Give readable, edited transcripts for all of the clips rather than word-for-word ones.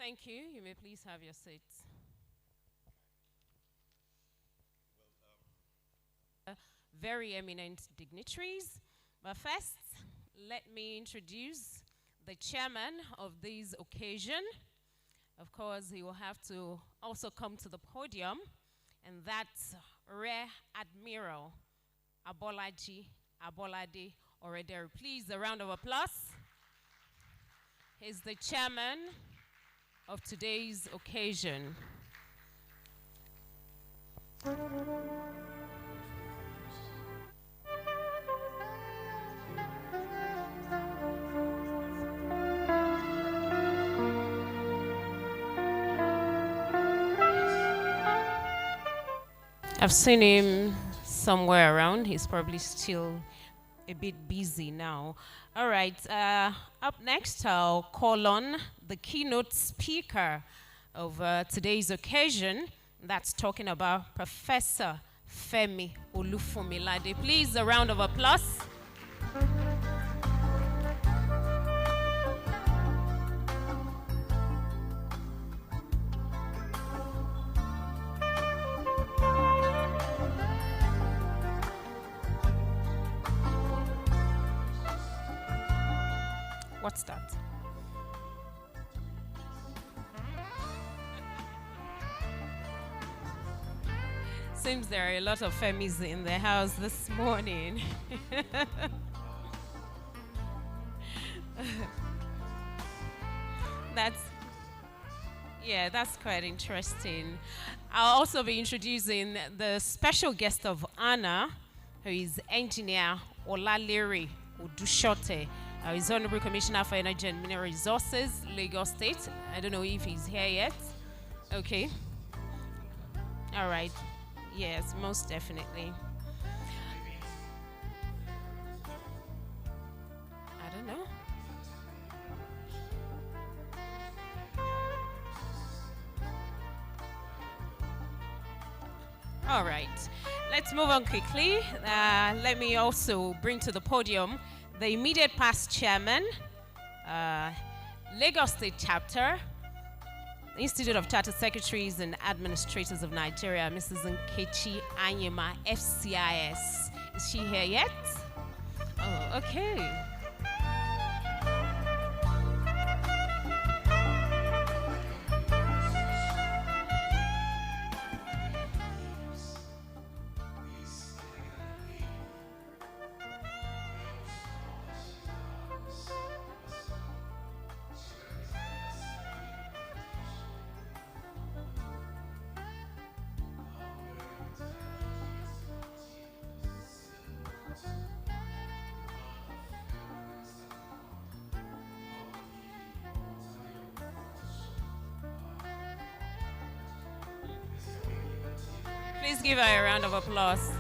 Thank you. You may please have your seats. Very eminent dignitaries. But first, let me introduce the chairman of this occasion. Of course, he will have to also come to the podium, and that's Rear Admiral Abolaji Abolade Oredere. Please, a round of applause. He's the chairman of today's occasion. I've seen him somewhere around. He's probably still a bit busy now. All right, up next, I'll call on the keynote speaker of today's occasion. That's talking about Professor Femi Olufemi. Please, a round of applause. What's that? Seems there are a lot of Femis in the house this morning. That's quite interesting. I'll also be introducing the special guest of honor, who is Engineer Olalere Odushote. He's Honorable Commissioner for Energy and Mineral Resources, Lagos State. I don't know if he's here yet. Okay. All right. Yes, most definitely. I don't know. All right. Let's move on quickly. Let me also bring to the podium the immediate past chairman, Lagos State Chapter, Institute of Chartered Secretaries and Administrators of Nigeria, Mrs. Nkechi Anyema, FCIS. Is she here yet? Oh, okay. Please give her a round of applause.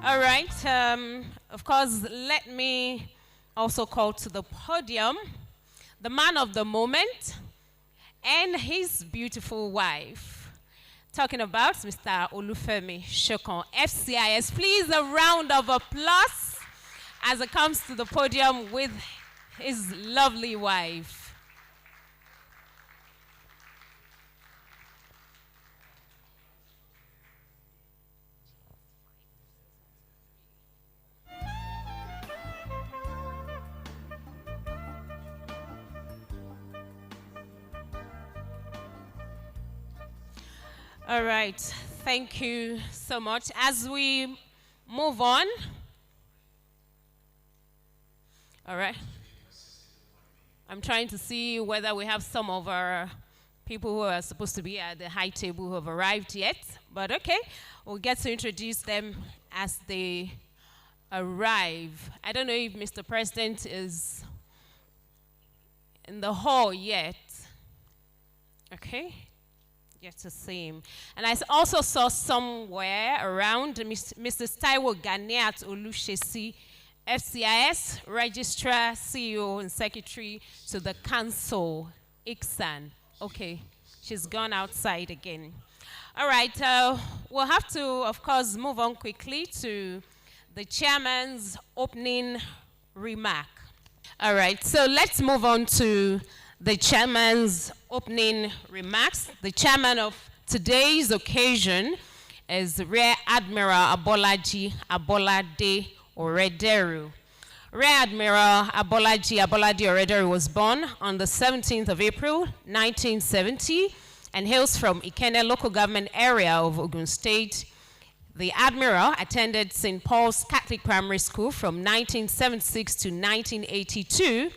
All right. Of course, let me also call to the podium the man of the moment and his beautiful wife. Talking about Mr. Olufemi Sokan, FCIS. Please, a round of applause as it comes to the podium with his lovely wife. All right. Thank you so much. As we move on. All right. I'm trying to see whether we have some of our people who are supposed to be at the high table who have arrived yet. But okay, we'll get to introduce them as they arrive. I don't know if Mr. President is in the hall yet. Okay. Yet to see him. And I also saw somewhere around Mrs. Taiwo Ganiat Olushesi, FCIS, Registrar, CEO, and Secretary to the Council, ICSAN. Okay, she's gone outside again. All right, we'll have to, of course, move on quickly to the chairman's opening remark. All right, so let's move on to the chairman's opening remarks. The chairman of today's occasion is Rear Admiral Abolaji Abolade Orederu. Rear Admiral Abolaji Abolade Orederu was born on the 17th of April, 1970, and hails from Ikenne local government area of Ogun State. The Admiral attended St. Paul's Catholic Primary School from 1976 to 1982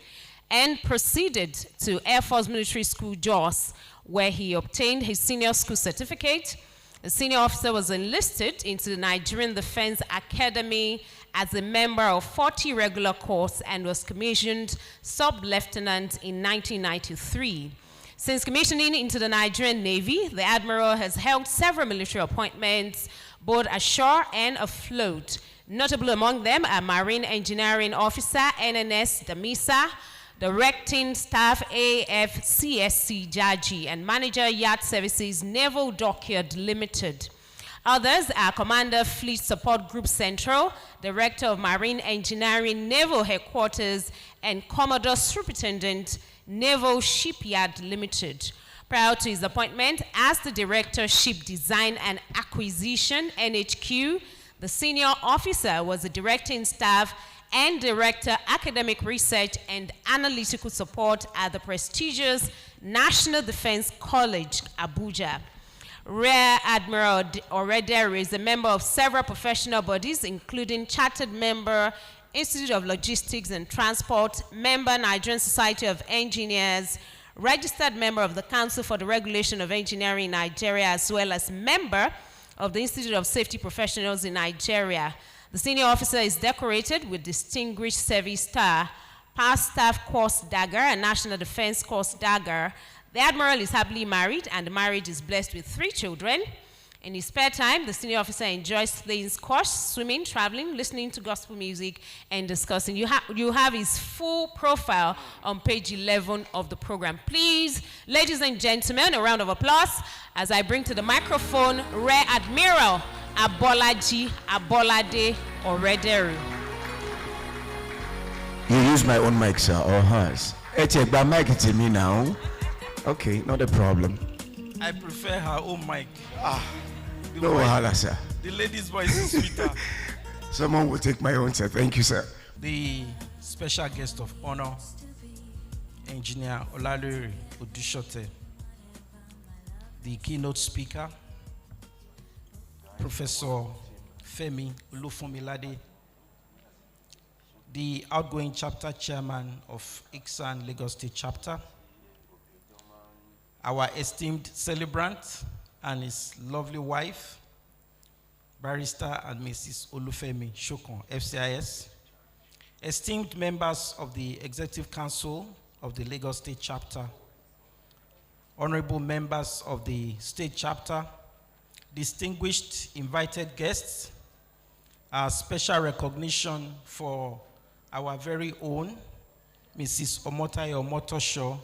and proceeded to Air Force Military School, Jos, where he obtained his senior school certificate. The senior officer was enlisted into the Nigerian Defense Academy as a member of 40 regular corps and was commissioned sub-lieutenant in 1993. Since commissioning into the Nigerian Navy, the Admiral has held several military appointments, both ashore and afloat. Notable among them are Marine Engineering Officer, NNS Damisa, Directing Staff AFCSC Jaji, and Manager Yacht Services Naval Dockyard Limited. Others are Commander Fleet Support Group Central, Director of Marine Engineering Naval Headquarters, and Commodore Superintendent Naval Shipyard Limited. Prior to his appointment as the Director Ship Design and Acquisition NHQ, the senior officer was the Directing Staff and Director Academic Research and Analytical Support at the prestigious National Defense College, Abuja. Rear Admiral Orederu is a member of several professional bodies, including Chartered Member, Institute of Logistics and Transport, Member Nigerian Society of Engineers, Registered Member of the Council for the Regulation of Engineering in Nigeria, as well as Member of the Institute of Safety Professionals in Nigeria. The senior officer is decorated with Distinguished Service Star, Past Staff Cross Dagger, and National Defense Cross Dagger. The Admiral is happily married, and the marriage is blessed with 3 children. In his spare time, the senior officer enjoys playing squash, swimming, traveling, listening to gospel music, and discussing. You have his full profile on page 11 of the program. Please, ladies and gentlemen, a round of applause as I bring to the microphone Rear Admiral Abolaji Abolade Orederu. You use my own mic, sir, or hers? By mic to me now. Okay, not a problem. I prefer her own mic. No wahala, sir. The lady's voice is sweeter. Someone will take my own, sir. Thank you, sir. The special guest of honor, Engineer Olalere Odushote. The keynote speaker, Professor Femi Olufemi. The outgoing chapter chairman of ICSAN Lagos State Chapter. Our esteemed celebrant and his lovely wife, Barrister and Mrs. Olufemi Sokan, FCIS. Esteemed members of the Executive Council of the Lagos State Chapter. Honorable members of the State Chapter. Distinguished invited guests. Our special recognition for our very own Mrs. Omotayo Omotosho. I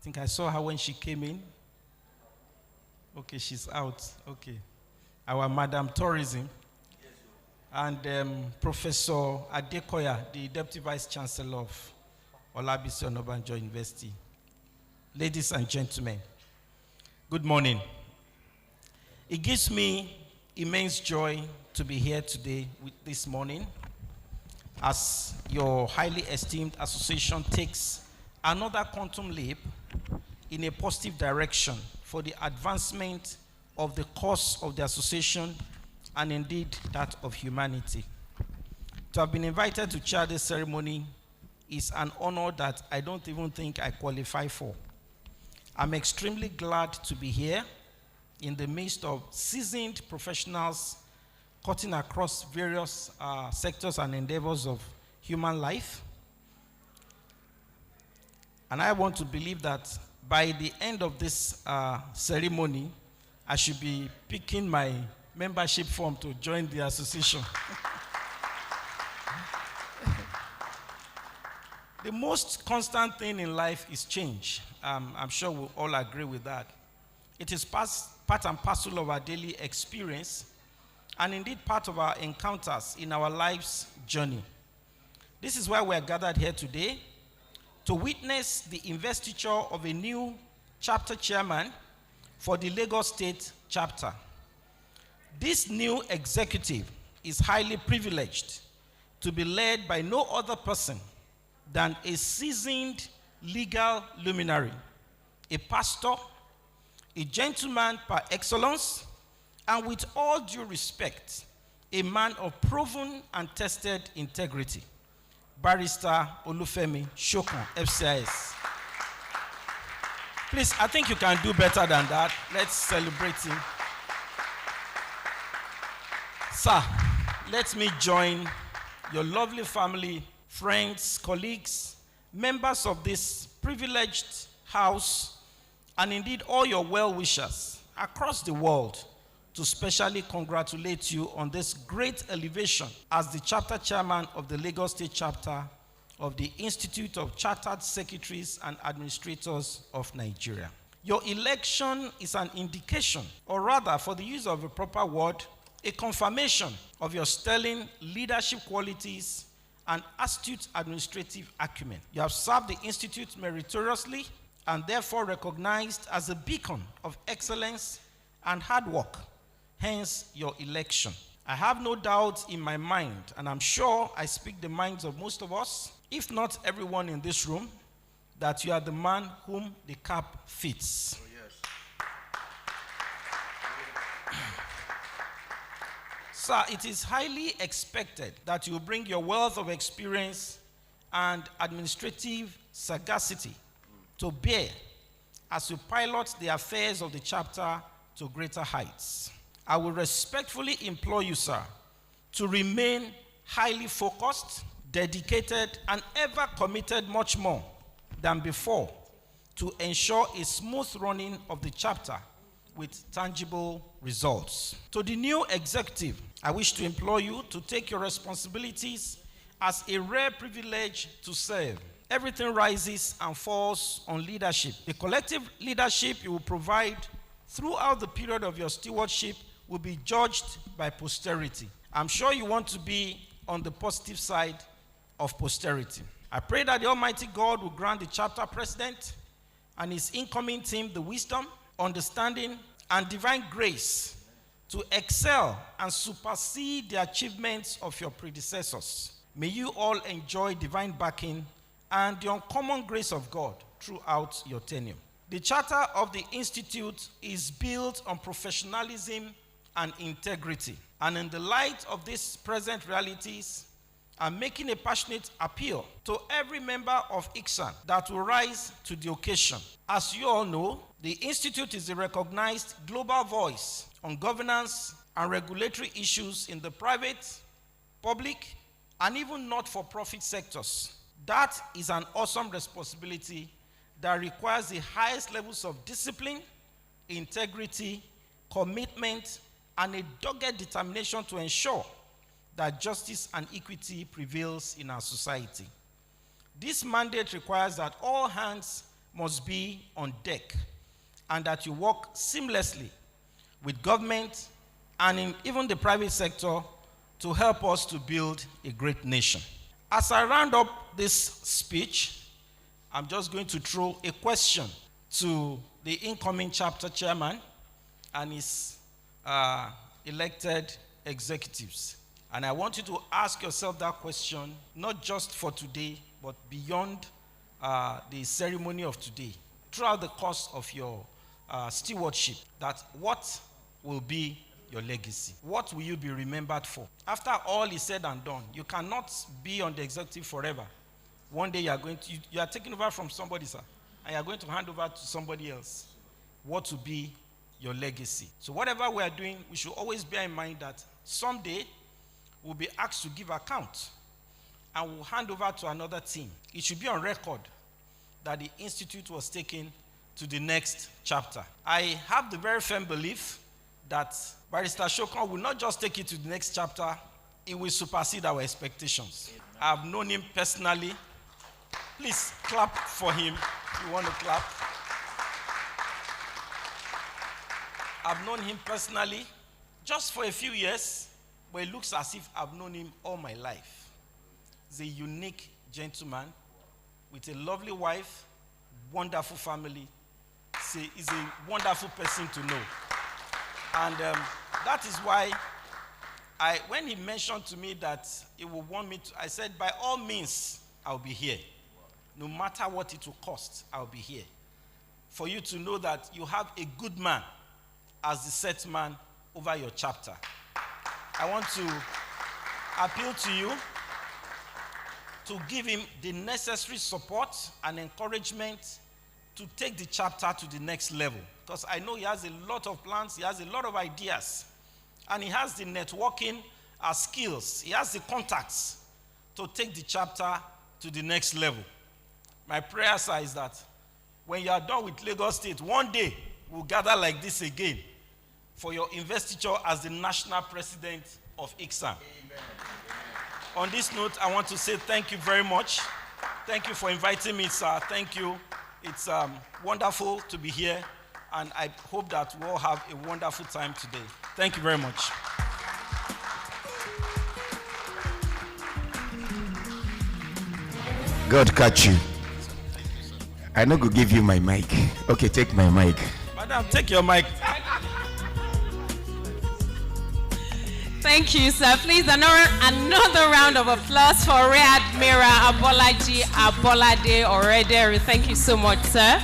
think I saw her when she came in. Okay, she's out. Okay. Our Madam Tourism. And Professor Adekoya, the Deputy Vice Chancellor of Olabisi Onabanjo University. Ladies and gentlemen, good morning. It gives me immense joy to be here today this morning as your highly esteemed association takes another quantum leap in a positive direction for the advancement of the cause of the association and indeed that of humanity. To have been invited to chair this ceremony is an honor that I don't even think I qualify for. I'm extremely glad to be here in the midst of seasoned professionals cutting across various sectors and endeavors of human life. And I want to believe that by the end of this ceremony, I should be picking my membership form to join the association. The most constant thing in life is change. I'm sure we'll all agree with that. It is part and parcel of our daily experience, and indeed part of our encounters in our life's journey. This is why we're gathered here today, to witness the investiture of a new chapter chairman for the Lagos State chapter. This new executive is highly privileged to be led by no other person than a seasoned legal luminary, a pastor, a gentleman par excellence, and with all due respect, a man of proven and tested integrity, Barrister Olufemi Sokan, FCIS. Please, I think you can do better than that. Let's celebrate him. Sir, let me join your lovely family, friends, colleagues, members of this privileged house, and indeed all your well-wishers across the world to specially congratulate you on this great elevation as the chapter chairman of the Lagos State chapter of the Institute of Chartered Secretaries and Administrators of Nigeria. Your election is an indication, or rather, for the use of a proper word, a confirmation of your sterling leadership qualities and astute administrative acumen. You have served the Institute meritoriously and therefore recognized as a beacon of excellence and hard work, hence your election. I have no doubt in my mind, and I'm sure I speak the minds of most of us, if not everyone in this room, that you are the man whom the cap fits. Oh, yes. Sir, it is highly expected that you bring your wealth of experience and administrative sagacity to bear as you pilot the affairs of the chapter to greater heights. I will respectfully implore you, sir, to remain highly focused, dedicated, and ever committed much more than before to ensure a smooth running of the chapter with tangible results. To the new executive, I wish to implore you to take your responsibilities as a rare privilege to serve. Everything rises and falls on leadership. The collective leadership you will provide throughout the period of your stewardship will be judged by posterity. I'm sure you want to be on the positive side of posterity. I pray that the Almighty God will grant the chapter president and his incoming team the wisdom, understanding, and divine grace to excel and supersede the achievements of your predecessors. May you all enjoy divine backing and the uncommon grace of God throughout your tenure. The charter of the Institute is built on professionalism and integrity. And in the light of these present realities, I'm making a passionate appeal to every member of ICSAN that will rise to the occasion. As you all know, the Institute is a recognized global voice on governance and regulatory issues in the private, public, and even not-for-profit sectors. That is an awesome responsibility that requires the highest levels of discipline, integrity, commitment, and a dogged determination to ensure that justice and equity prevails in our society. This mandate requires that all hands must be on deck and that you work seamlessly with government and in even the private sector to help us to build a great nation. As I round up this speech, I'm just going to throw a question to the incoming chapter chairman and his elected executives. And I want you to ask yourself that question, not just for today, but beyond the ceremony of today, throughout the course of your stewardship, that what will be your legacy. What will you be remembered for? After all is said and done, you cannot be on the executive forever. One day you are taking over from somebody, sir, and you are going to hand over to somebody else. What will be your legacy? So whatever we are doing, we should always bear in mind that someday we'll be asked to give account and we'll hand over to another team. It should be on record that the institute was taken to the next chapter. I have the very firm belief that Barrister Sokan will not just take it to the next chapter, it will supersede our expectations. I've known him personally. Please clap for him if you want to clap. I've known him personally just for a few years, but it looks as if I've known him all my life. He's a unique gentleman with a lovely wife, wonderful family. He's a wonderful person to know. And that is why when he mentioned to me that he would want me to, I said, by all means, I'll be here. No matter what it will cost, I'll be here. For you to know that you have a good man as the set man over your chapter. I want to appeal to you to give him the necessary support and encouragement to take the chapter to the next level. Because I know he has a lot of plans, he has a lot of ideas, and he has the networking skills, he has the contacts to take the chapter to the next level. My prayer, sir, is that when you are done with Lagos State, one day we'll gather like this again for your investiture as the national president of ICSAM. Amen. On this note, I want to say thank you very much. Thank you for inviting me, sir. Thank you. It's wonderful to be here, and I hope that we all have a wonderful time today. Thank you very much. God catch you. I no go give you my mic. Okay, take my mic. Madam, take your mic. Thank you, sir. Please, another round of applause for Rear Admiral Abolaji Abolade Oredere. Thank you so much, sir.